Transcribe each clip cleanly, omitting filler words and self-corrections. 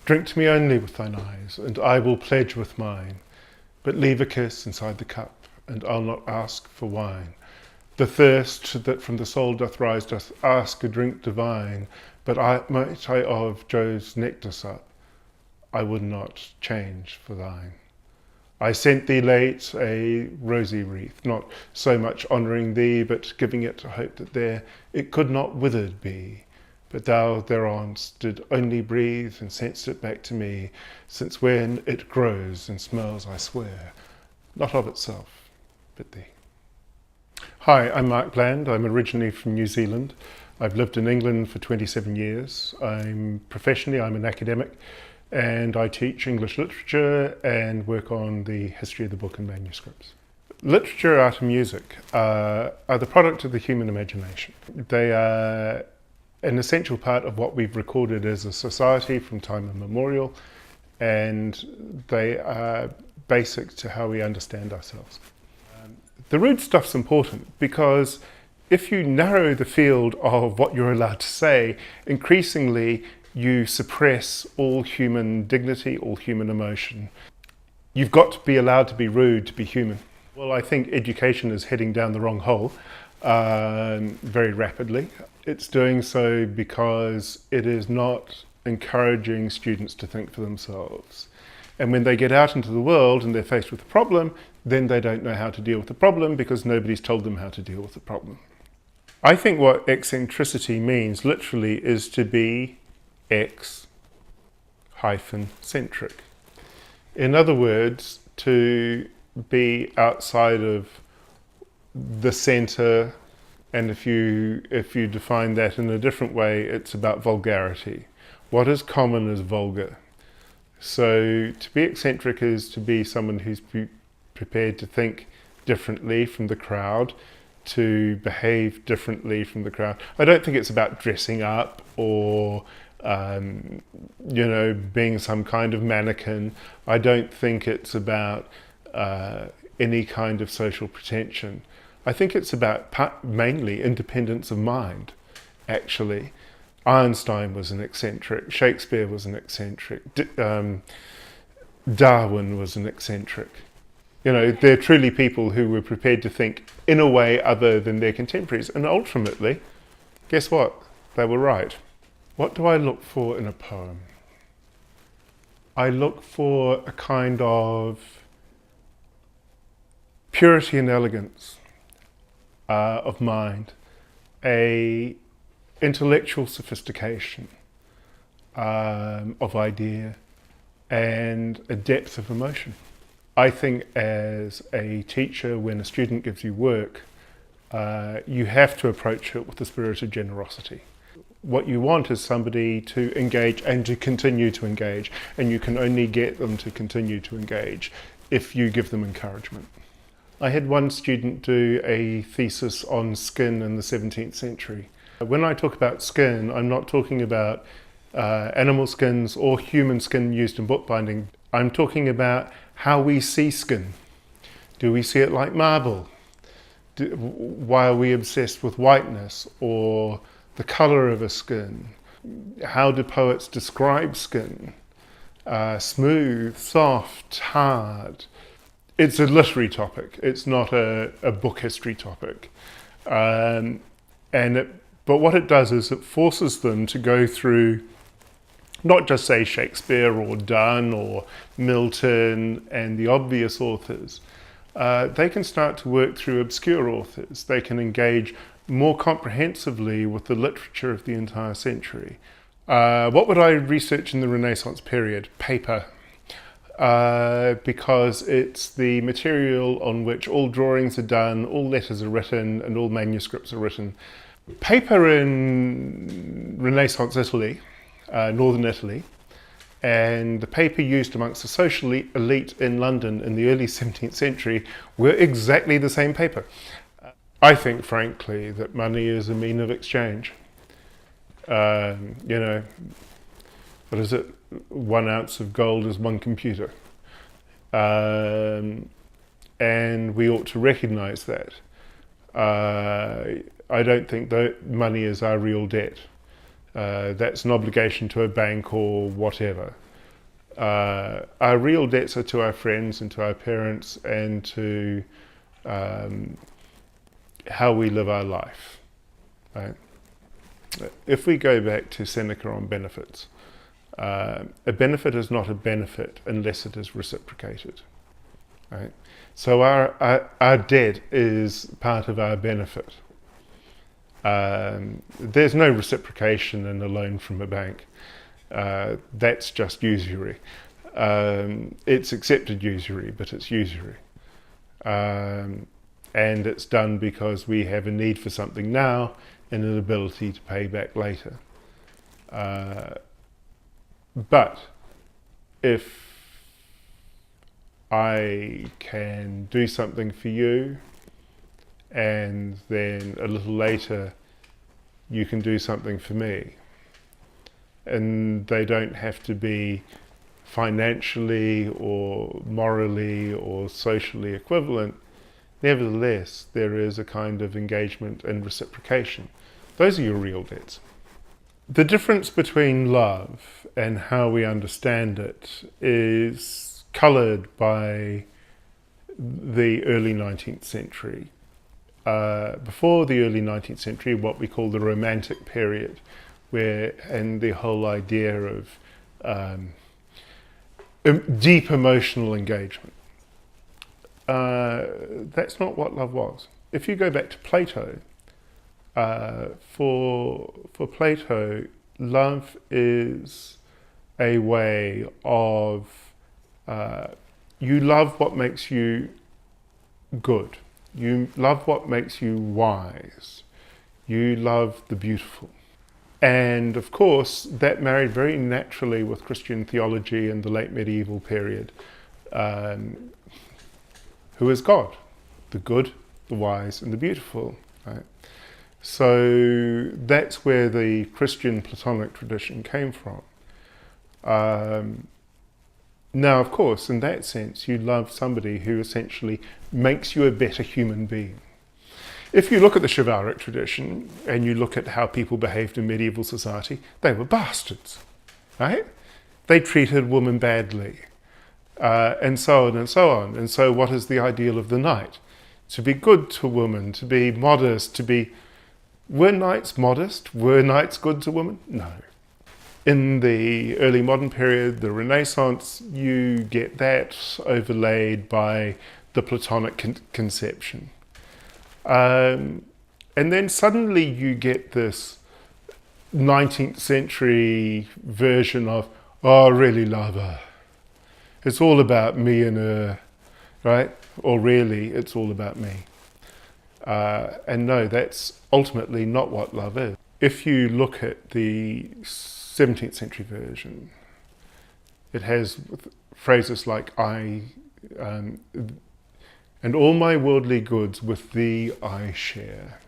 Drink to me only with thine eyes, and I will pledge with mine. But leave a kiss inside the cup, and I'll not ask for wine. The thirst that from the soul doth rise doth ask a drink divine. But might I of Jove's nectar sup, I would not change for thine. I sent thee late a rosy wreath, not so much honouring thee, but giving it to hope that there it could not withered be. But thou thereon did only breathe, and sent'st it back to me, since when it grows and smells, I swear, not of itself, but thee. Hi, I'm Mark Bland. I'm originally from New Zealand. I've lived in England for 27 years. Professionally, I'm an academic, and I teach English literature and work on the history of the book and manuscripts. Literature, art and music are the product of the human imagination. They are an essential part of what we've recorded as a society from time immemorial, and they are basic to how we understand ourselves. The rude stuff's important because if you narrow the field of what you're allowed to say, increasingly you suppress all human dignity, all human emotion. You've got to be allowed to be rude to be human. Well, I think education is heading down the wrong hole very rapidly. It's doing so because it is not encouraging students to think for themselves. And when they get out into the world and they're faced with a problem, then they don't know how to deal with the problem because nobody's told them how to deal with the problem. I think what eccentricity means literally is to be X-centric. In other words, to be outside of the center, and if you define that in a different way, it's about vulgarity. What is common is vulgar. So to be eccentric is to be someone who's prepared to think differently from the crowd, to behave differently from the crowd. I don't think it's about dressing up or being some kind of mannequin. I don't think it's about any kind of social pretension. I think it's about mainly independence of mind, actually. Einstein was an eccentric, Shakespeare was an eccentric, Darwin was an eccentric. They're truly people who were prepared to think in a way other than their contemporaries. And ultimately, guess what? They were right. What do I look for in a poem? I look for a kind of purity and elegance of mind, a intellectual sophistication of idea, and a depth of emotion. I think as a teacher, when a student gives you work, you have to approach it with the spirit of generosity. What you want is somebody to engage and to continue to engage, and you can only get them to continue to engage if you give them encouragement. I had one student do a thesis on skin in the 17th century. When I talk about skin, I'm not talking about animal skins or human skin used in bookbinding. I'm talking about how we see skin. Do we see it like marble? Why are we obsessed with whiteness or the colour of a skin? How do poets describe skin? Smooth, soft, hard. It's a literary topic. It's not a book history topic. But what it does is it forces them to go through not just say Shakespeare or Donne or Milton and the obvious authors. They can start to work through obscure authors. They can engage more comprehensively with the literature of the entire century. What would I research in the Renaissance period? Paper. Because it's the material on which all drawings are done, all letters are written, and all manuscripts are written. Paper in Renaissance Italy, northern Italy, and the paper used amongst the social elite in London in the early 17th century were exactly the same paper. I think, frankly, that money is a mean of exchange. What is it? 1 ounce of gold is 1 computer. And we ought to recognise that. I don't think that money is our real debt. That's an obligation to a bank or whatever. Our real debts are to our friends and to our parents and to how we live our life. Right? If we go back to Seneca on benefits, a benefit is not a benefit unless it is reciprocated. Right? So our debt is part of our benefit. There's no reciprocation in a loan from a bank. That's just usury. It's accepted usury, but it's usury. And it's done because we have a need for something now and an ability to pay back later. But if I can do something for you and then a little later you can do something for me, and they don't have to be financially or morally or socially equivalent, nevertheless there is a kind of engagement and reciprocation. Those are your real debts. The difference between love and how we understand it is coloured by the early 19th century. Before the early 19th century, what we call the Romantic period, and the whole idea of deep emotional engagement. That's not what love was. If you go back to Plato, for Plato, love is a way of you love what makes you good. You love what makes you wise. You love the beautiful. And of course, that married very naturally with Christian theology in the late medieval period. Who is God? The good, the wise, and the beautiful. Right? So that's where the Christian Platonic tradition came from. Now, of course, in that sense, you love somebody who essentially makes you a better human being. If you look at the chivalric tradition and you look at how people behaved in medieval society, they were bastards, right? They treated women badly, and so on and so on. And so what is the ideal of the knight? To be good to women, to be modest, to be... Were knights modest? Were knights good to women? No. In the early modern period, the Renaissance, you get that overlaid by the Platonic conception. And then suddenly you get this 19th century version of, oh, I really love her. It's all about me and her, right? Or really, it's all about me. And no, that's ultimately not what love is. If you look at the 17th century version, it has phrases like and all my worldly goods with thee I share.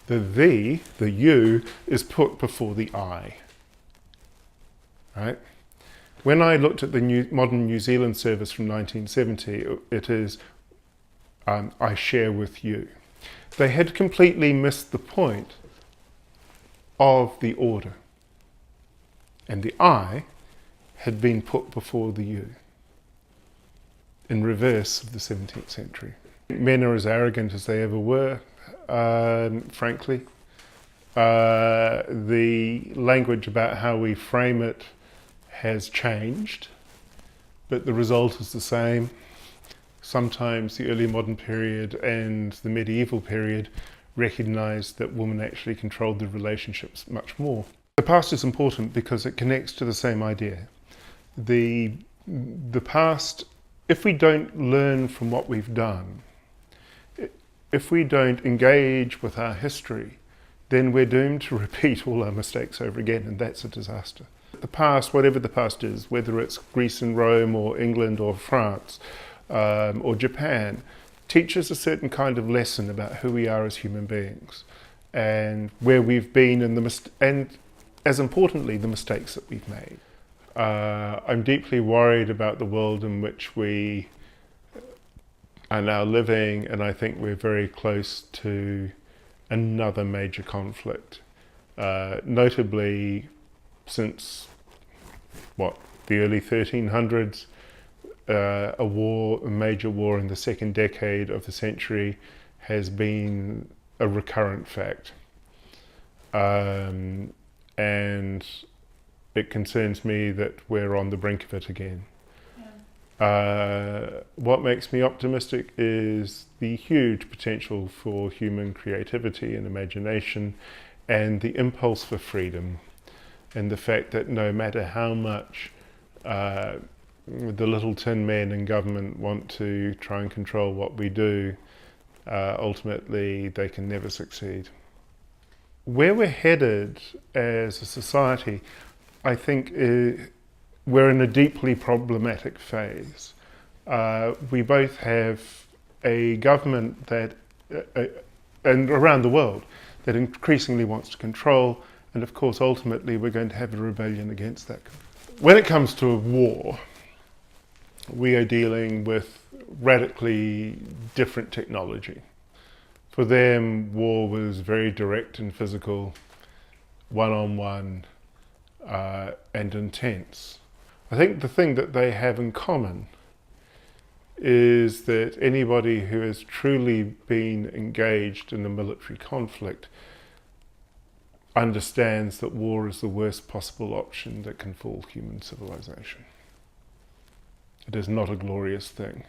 The thee, the you, is put before the I. Right? When I looked at the modern New Zealand service from 1970, it is I share with you. They had completely missed the point of the order. And the I had been put before the you, in reverse of the 17th century. Men are as arrogant as they ever were, frankly. The language about how we frame it has changed, but the result is the same. Sometimes the early modern period and the medieval period recognized that women actually controlled the relationships much more. The past is important because it connects to the same idea. The past, if we don't learn from what we've done, if we don't engage with our history, then we're doomed to repeat all our mistakes over again, and that's a disaster. The past, whatever the past is, whether it's Greece and Rome or England or France or Japan, teaches a certain kind of lesson about who we are as human beings and where we've been and as importantly, the mistakes that we've made. I'm deeply worried about the world in which we are now living, and I think we're very close to another major conflict. Notably, since, the early 1300s, a major war in the second decade of the century has been a recurrent fact. And it concerns me that we're on the brink of it again. What makes me optimistic is the huge potential for human creativity and imagination, and the impulse for freedom, and the fact that no matter how much the little tin men in government want to try and control what we do, ultimately they can never succeed. Where we're headed as a society, I think we're in a deeply problematic phase. We both have a government that, and around the world, that increasingly wants to control, and of course ultimately we're going to have a rebellion against that. When it comes to a war, we are dealing with radically different technology. For them, war was very direct and physical, one-on-one, and intense. I think the thing that they have in common is that anybody who has truly been engaged in a military conflict understands that war is the worst possible option that can fool human civilization. It is not a glorious thing.